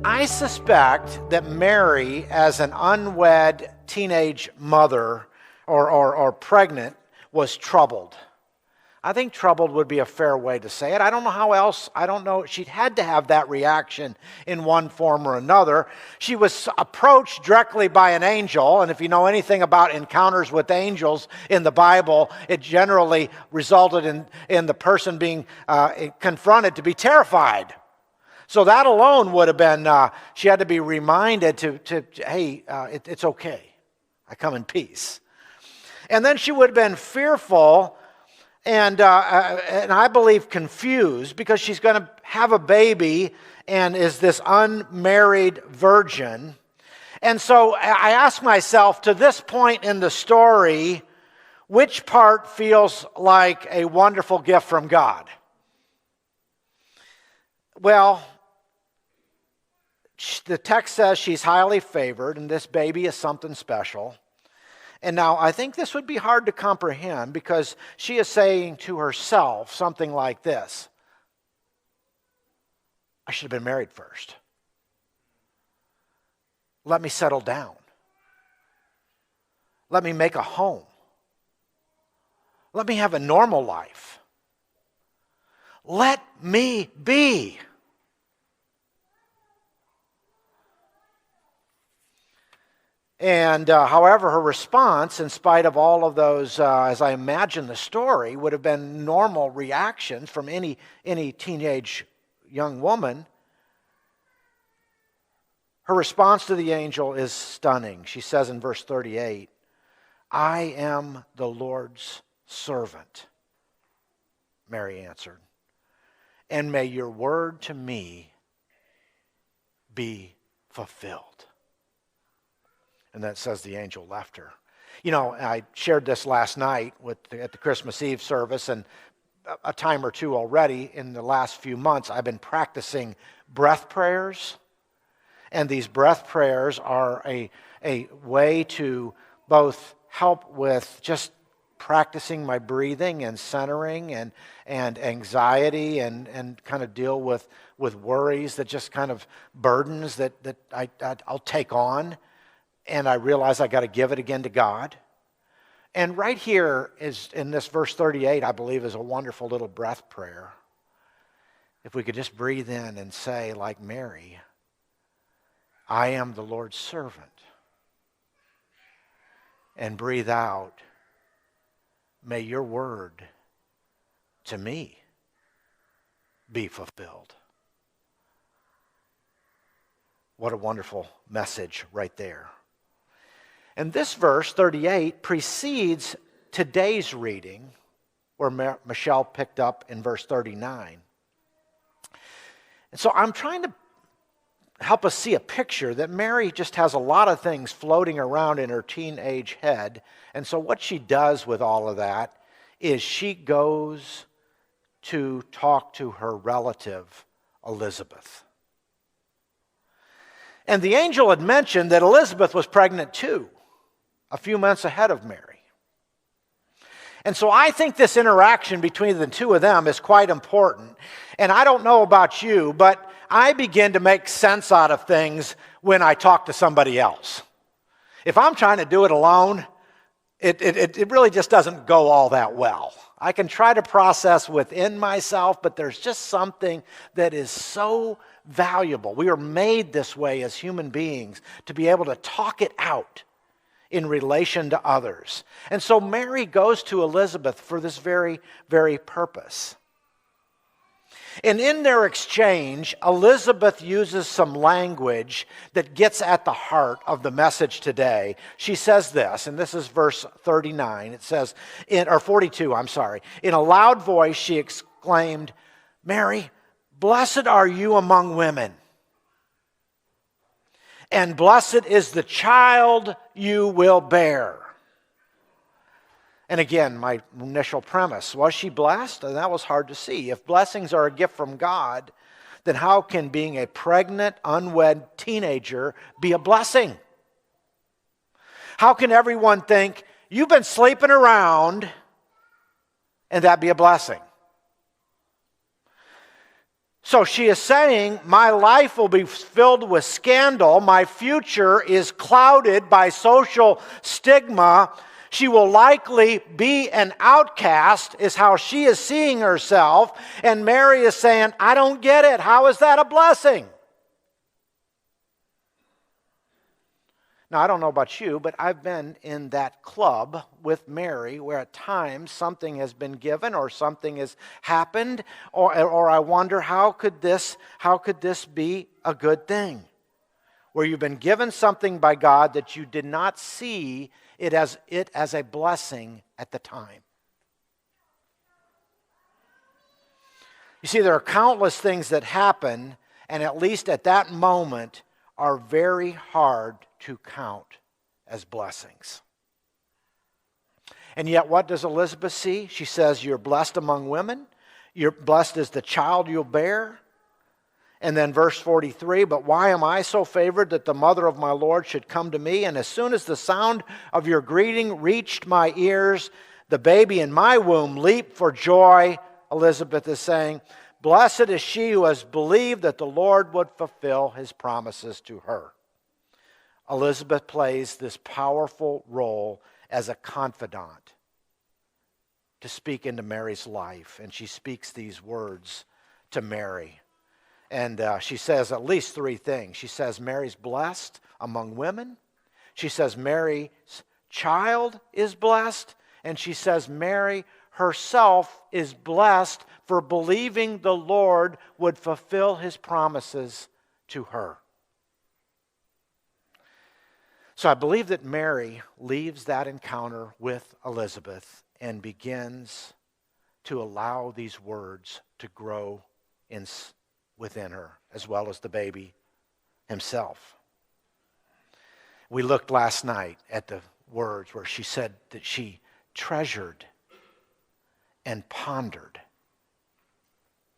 I suspect that Mary, as an unwed teenage mother or pregnant, was troubled. I think troubled would be a fair way to say it. I don't know how else. I don't know. She'd had to have that reaction in one form or another. She was approached directly by an angel, and if you know anything about encounters with angels in the Bible, it generally resulted in the person being confronted to be terrified. So that alone would have been, she had to be reminded hey, it's okay. I come in peace. And then she would have been fearful and I believe confused, because she's going to have a baby and is this unmarried virgin. And so I ask myself, to this point in the story, which part feels like a wonderful gift from God? Well, the text says she's highly favored, and this baby is something special. And now, I think this would be hard to comprehend, because she is saying to herself something like this: I should have been married first. Let me settle down. Let me make a home. Let me have a normal life. Let me be. And however, her response, in spite of all of those, as I imagine the story, would have been normal reactions from any teenage young woman. Her response to the angel is stunning. She says in verse 38, I am the Lord's servant, Mary answered, and may your word to me be fulfilled. And that says the angel left her. You know, I shared this last night at the Christmas Eve service, and a time or two already in the last few months, I've been practicing breath prayers. And these breath prayers are a way to both help with just practicing my breathing and centering and anxiety and kind of deal with worries that just kind of burdens that I'll take on. And I realize I got to give it again to God. And right here is, in this verse 38, I believe, is a wonderful little breath prayer. If we could just breathe in and say, like Mary, I am the Lord's servant. And breathe out, may your word to me be fulfilled. What a wonderful message right there. And this verse, 38, precedes today's reading, where Michelle picked up in verse 39. And so I'm trying to help us see a picture that Mary just has a lot of things floating around in her teenage head. And so what she does with all of that is she goes to talk to her relative, Elizabeth. And the angel had mentioned that Elizabeth was pregnant too, a few months ahead of Mary. And so I think this interaction between the two of them is quite important. And I don't know about you, but I begin to make sense out of things when I talk to somebody else. If I'm trying to do it alone, it really just doesn't go all that well. I can try to process within myself, but there's just something that is so valuable. We are made this way as human beings, to be able to talk it out in relation to others. And so Mary goes to Elizabeth for this very, very purpose. And in their exchange, Elizabeth uses some language that gets at the heart of the message today. She says this, and this is verse 39. It says, or 42, I'm sorry. In a loud voice, she exclaimed, Mary, blessed are you among women, and blessed is the child you will bear. And again, my initial premise, was she blessed? And that was hard to see. If blessings are a gift from God, then how can being a pregnant, unwed teenager be a blessing? How can everyone think, you've been sleeping around, and that be a blessing? So she is saying, my life will be filled with scandal. My future is clouded by social stigma. She will likely be an outcast, is how she is seeing herself. And Mary is saying, I don't get it. How is that a blessing? Now, I don't know about you, but I've been in that club with Mary where at times something has been given or something has happened, or I wonder, how could this be a good thing? Where you've been given something by God that you did not see it as a blessing at the time. You see, there are countless things that happen, and at least at that moment, are very hard to count as blessings. And yet, what does Elizabeth see? She says, you're blessed among women. You're blessed is the child you'll bear. And then verse 43, but why am I so favored that the mother of my Lord should come to me? And as soon as the sound of your greeting reached my ears, the baby in my womb leaped for joy. Elizabeth is saying, blessed is she who has believed that the Lord would fulfill his promises to her. Elizabeth plays this powerful role as a confidant to speak into Mary's life. And she speaks these words to Mary. And she says at least three things. She says Mary's blessed among women. She says Mary's child is blessed. And she says Mary herself is blessed for believing the Lord would fulfill his promises to her. So I believe that Mary leaves that encounter with Elizabeth and begins to allow these words to grow within her, as well as the baby himself. We looked last night at the words where she said that she treasured and pondered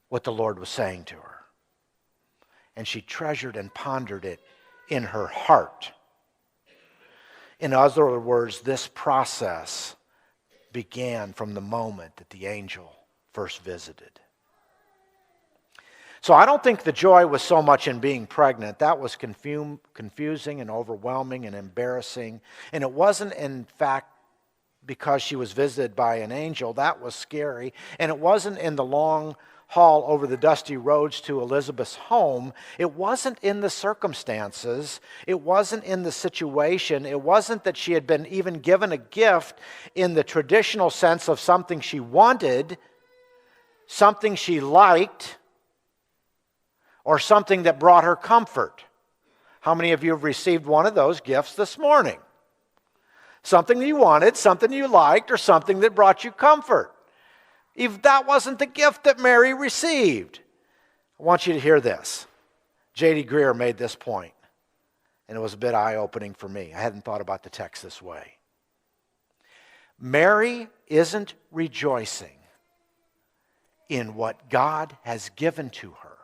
what the Lord was saying to her. And she treasured and pondered it in her heart. In other words, this process began from the moment that the angel first visited. So I don't think the joy was so much in being pregnant. That was confusing and overwhelming and embarrassing. And it wasn't, in fact, because she was visited by an angel. That was scary. And it wasn't in the long haul over the dusty roads to Elizabeth's home. It wasn't in the circumstances. It wasn't in the situation. It wasn't that she had been even given a gift in the traditional sense of something she wanted, something she liked, or something that brought her comfort. How many of you have received one of those gifts this morning? Something that you wanted, something you liked, or something that brought you comfort. If that wasn't the gift that Mary received. I want you to hear this. J.D. Greer made this point, and it was a bit eye-opening for me. I hadn't thought about the text this way. Mary isn't rejoicing in what God has given to her,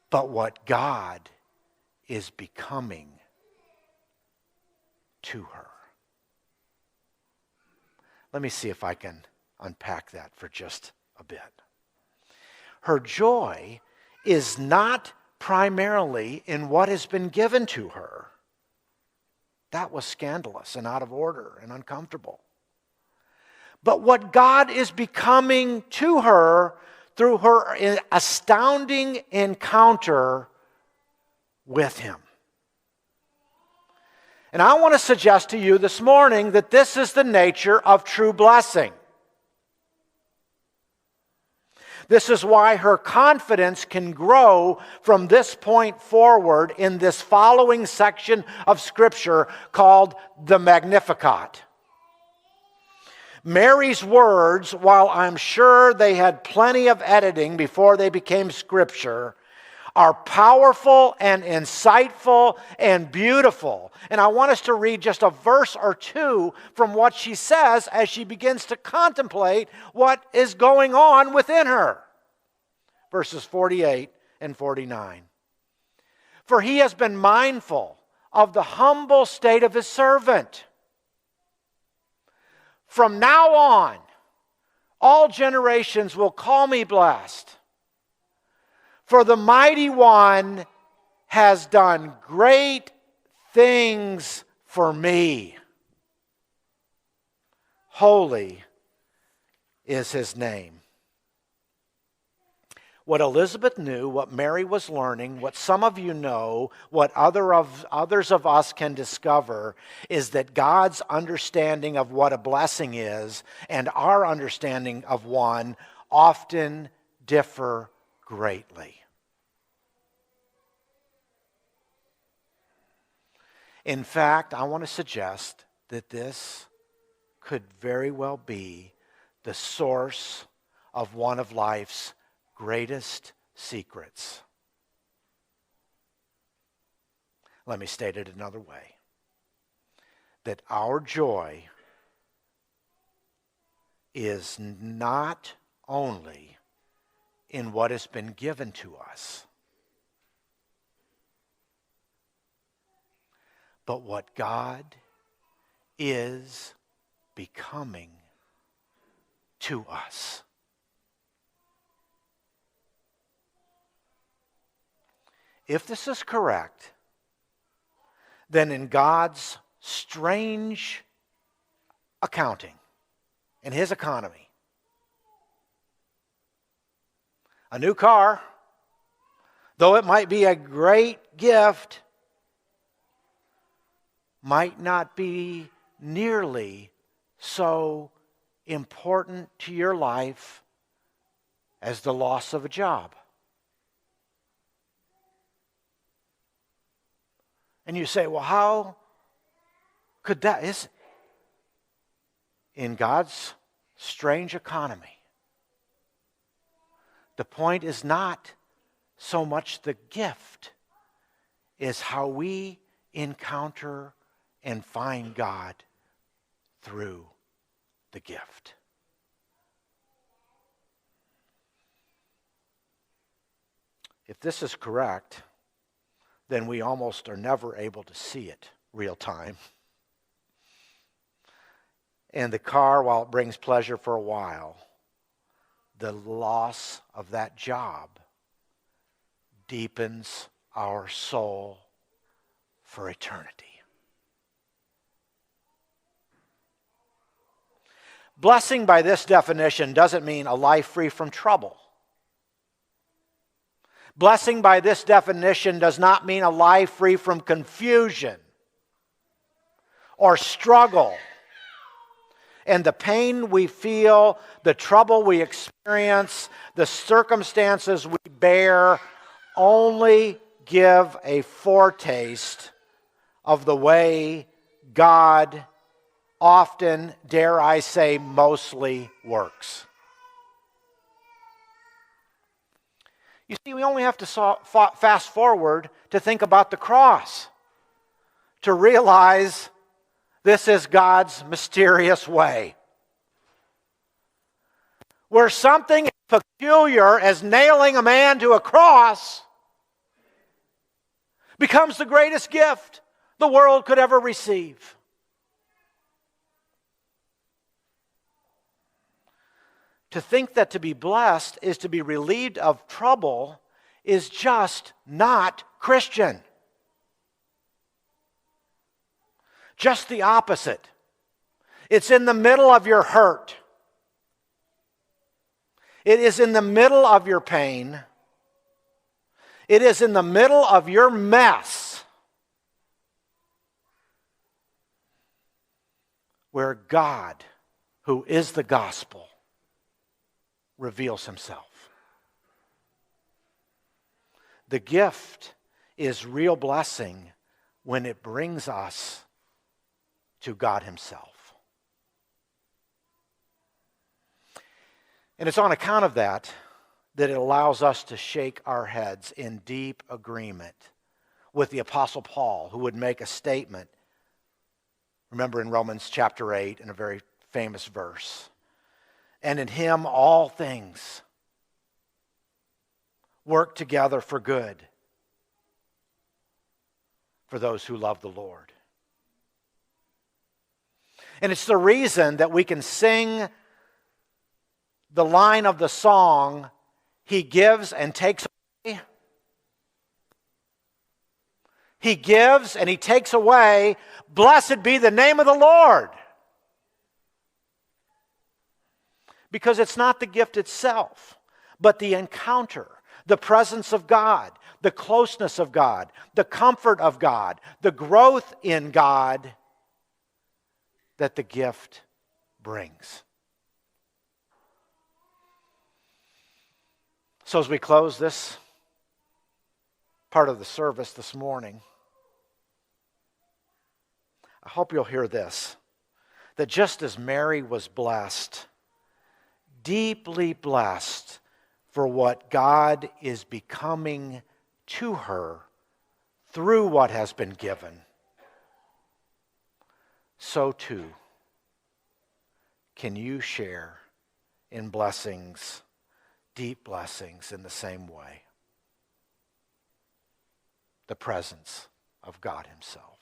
but what God is becoming to her. Let me see if I can unpack that for just a bit. Her joy is not primarily in what has been given to her. That was scandalous and out of order and uncomfortable. But what God is becoming to her through her astounding encounter with him. And I want to suggest to you this morning that this is the nature of true blessing. This is why her confidence can grow from this point forward in this following section of Scripture called the Magnificat. Mary's words, while I'm sure they had plenty of editing before they became Scripture, are powerful and insightful and beautiful. And I want us to read just a verse or two from what she says as she begins to contemplate what is going on within her. Verses 48 and 49. For he has been mindful of the humble state of his servant. From now on, all generations will call me blessed. For the Mighty One has done great things for me. Holy is his name. What Elizabeth knew, what Mary was learning, what some of you know, what others of us can discover, is that God's understanding of what a blessing is and our understanding of one often differ greatly. In fact, I want to suggest that this could very well be the source of one of life's greatest secrets. Let me state it another way. That our joy is not only in what has been given to us, but what God is becoming to us. If this is correct, then in God's strange accounting, in his economy, a new car, though it might be a great gift, might not be nearly so important to your life as the loss of a job. And you say, well, how could that? Is in God's strange economy, the point is not so much the gift, is how we encounter and find God through the gift. If this is correct, then we almost are never able to see it real time. And the car, while it brings pleasure for a while, the loss of that job deepens our soul for eternity. Blessing by this definition doesn't mean a life free from trouble. Blessing by this definition does not mean a life free from confusion or struggle. And the pain we feel, the trouble we experience, the circumstances we bear only give a foretaste of the way God often, dare I say, mostly works. You see, we only have to fast forward to think about the cross to realize this is God's mysterious way. Where something as peculiar as nailing a man to a cross becomes the greatest gift the world could ever receive. To think that to be blessed is to be relieved of trouble is just not Christian. Just the opposite. It's in the middle of your hurt. It is in the middle of your pain. It is in the middle of your mess where God, who is the gospel, reveals himself. The gift is real blessing when it brings us to God himself. And it's on account of that it allows us to shake our heads in deep agreement with the Apostle Paul, who would make a statement, remember in Romans chapter 8, in a very famous verse, and in him all things work together for good for those who love the Lord. And it's the reason that we can sing the line of the song, He gives and takes away, He gives and He takes away. Blessed be the name of the Lord. Because it's not the gift itself, but the encounter, the presence of God, the closeness of God, the comfort of God, the growth in God that the gift brings. So as we close this part of the service this morning, I hope you'll hear this, that just as Mary was blessed, deeply blessed for what God is becoming to her through what has been given, so too can you share in blessings, deep blessings in the same way. The presence of God Himself.